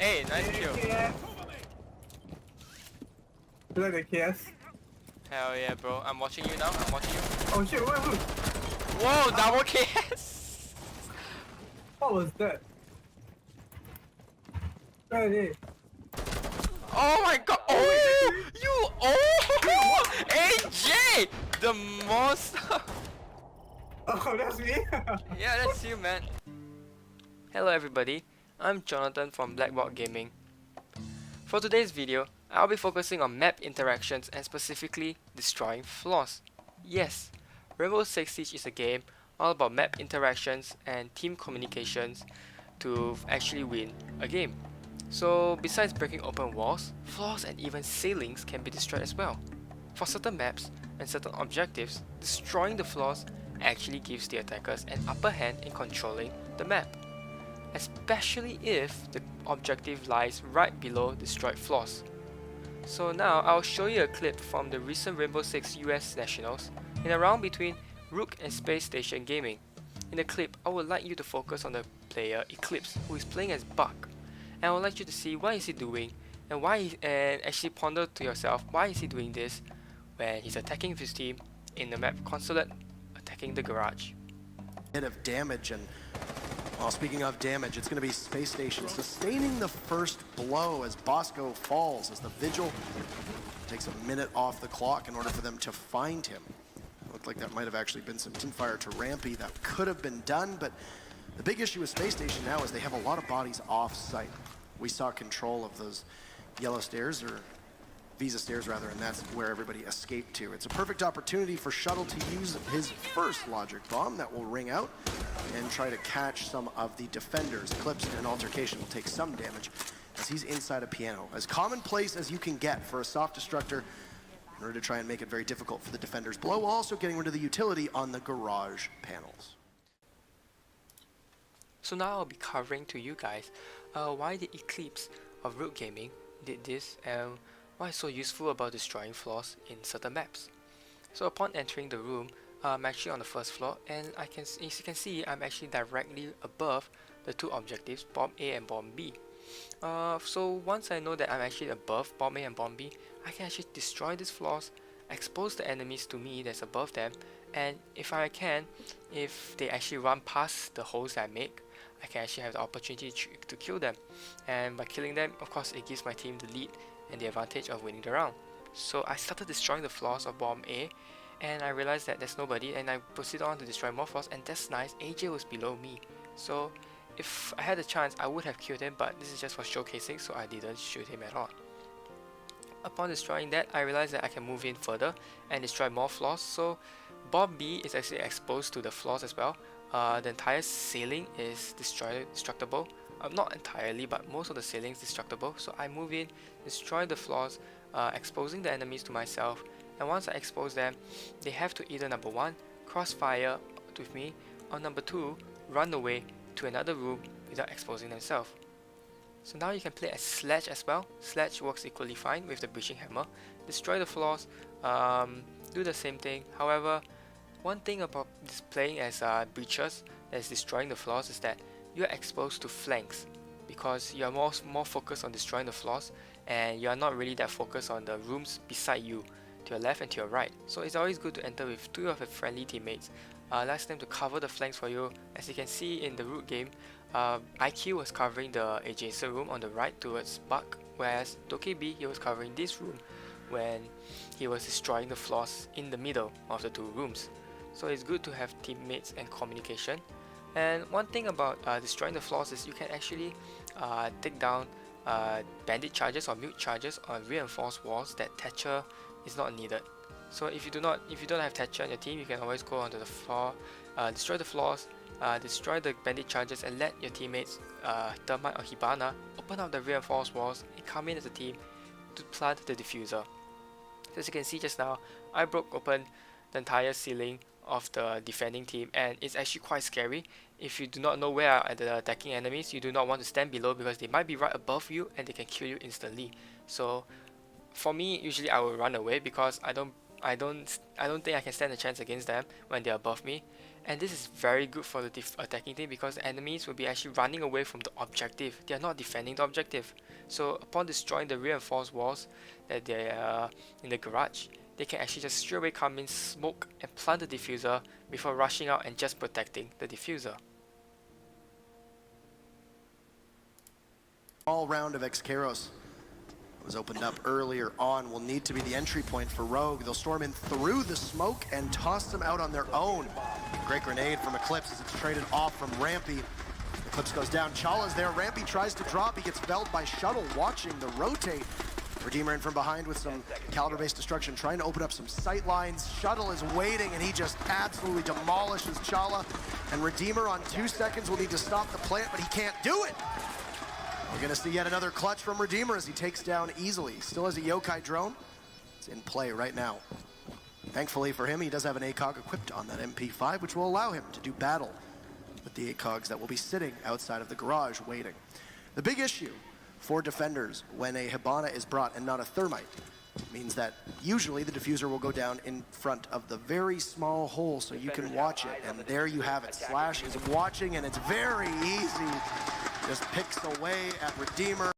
Hey, nice kill. You like the KS? Hell yeah, bro. I'm watching you now. I'm watching you. Oh shit, wait. Whoa, double KS! What was that? Where are they? Oh my god! Oh! You! Oh! AJ! The monster! Oh, that's me? Yeah, that's you, man. Hello everybody, I'm Jonathan from BlackBoardGaming. For today's video, I'll be focusing on map interactions and specifically destroying flaws. Yes, Rainbow Six Siege is a game all about map interactions and team communications to actually win a game. So besides breaking open walls, flaws and even ceilings can be destroyed as well. For certain maps and certain objectives, destroying the flaws actually gives the attackers an upper hand in controlling the map, especially if the objective lies right below destroyed flaws. So now I'll show you a clip from the recent Rainbow Six US Nationals in a round between Rook and SpaceStation Gaming. In the clip, I would like you to focus on the player Eclipse, who is playing as Buck, and I would like you to see what is he doing and and actually ponder to yourself why is he doing this when he's attacking his team in the map Consulate, attacking the garage. Bit of damage, and well, speaking of damage, it's going to be SpaceStation sustaining the first blow as Bosco falls, as the Vigil takes a minute off the clock in order for them to find him. Looked like that might have actually been some teamfire to Rampy. That could have been done, but the big issue with SpaceStation now is they have a lot of bodies off-site. We saw control of those yellow stairs, or Visa stairs rather, and that's where everybody escaped to. It's a perfect opportunity for Shuttle to use his first logic bomb that will ring out and try to catch some of the defenders. Eclipse in an altercation will take some damage as he's inside a piano. As commonplace as you can get for a soft destructor in order to try and make it very difficult for the defenders below, while also getting rid of the utility on the garage panels. So now I'll be covering to you guys why the Eclipse of Root Gaming did this and why it's so useful about destroying flaws in certain maps. So upon entering the room, I'm actually on the first floor, and as you can see, I'm actually directly above the two objectives, Bomb A and Bomb B. So once I know that I'm actually above Bomb A and Bomb B, I can actually destroy these flaws, expose the enemies to me that's above them, and if they actually run past the holes that I make, I can actually have the opportunity to kill them. And by killing them, of course, it gives my team the lead and the advantage of winning the round. So I started destroying the flaws of Bomb A, and I realized that there's nobody, and I proceeded on to destroy more flaws, and that's nice. AJ was below me, so if I had a chance I would have killed him, but this is just for showcasing, so I didn't shoot him at all. Upon destroying that, I realized that I can move in further and destroy more flaws. So Bomb B is actually exposed to the flaws as well. The entire ceiling is destructible. Not entirely, but most of the ceiling is destructible. So I move in, destroy the flaws, exposing the enemies to myself. And once I expose them, they have to either number 1, crossfire with me, or number 2, run away to another room without exposing themselves. So now you can play as Sledge as well. Sledge works equally fine with the breaching hammer. Destroy the flaws, do the same thing. However, one thing about this playing as breachers that is destroying the flaws is that you're exposed to flanks, because you're more focused on destroying the flaws, and you're not really that focused on the rooms beside you, to your left and to your right. So it's always good to enter with 2 of your friendly teammates. Ask them to cover the flanks for you. As you can see in the Root game, IQ was covering the adjacent room on the right towards Buck, whereas DokeB, he was covering this room when he was destroying the flaws in the middle of the 2 rooms. So it's good to have teammates and communication. And one thing about destroying the flaws is you can actually take down bandit charges or mute charges on reinforced walls that Thatcher is not needed. So if you don't have Thatcher on your team, you can always go onto the floor, destroy the flaws, destroy the bandit charges, and let your teammates Thermite or Hibana open up the reinforced walls and come in as a team to plant the diffuser. So as you can see just now, I broke open the entire ceiling of the defending team, and it's actually quite scary. If you do not know where are the attacking enemies, you do not want to stand below, because they might be right above you and they can kill you instantly. So for me, usually I will run away, because I don't think I can stand a chance against them when they're above me. And this is very good for the attacking team because the enemies will be actually running away from the objective. They are not defending the objective. So upon destroying the reinforced walls that they are in the garage, they can actually just straight away come in, smoke and plant the diffuser before rushing out and just protecting the diffuser. All round of Excaros was opened up earlier on will need to be the entry point for Rogue. They'll storm in through the smoke and toss them out on their own. Great grenade from Eclipse as it's traded off from Rampy. Eclipse goes down, Chala's there, Rampy tries to drop, he gets felled by Shuttle, watching the rotate. Redeemer in from behind with some caliber-based destruction, trying to open up some sight lines. Shuttle is waiting and he just absolutely demolishes Chala. And Redeemer on 2 seconds will need to stop the plant, but he can't do it. We're gonna see yet another clutch from Redeemer as he takes down easily. Still has a Yokai drone. It's in play right now. Thankfully for him, he does have an ACOG equipped on that MP5, which will allow him to do battle with the ACOGs that will be sitting outside of the garage waiting. The big issue for defenders when a Hibana is brought and not a Thermite means that usually the diffuser will go down in front of the very small hole so you can watch it. And there you have it. Slash is watching and it's very easy. Just picks away at Redeemer.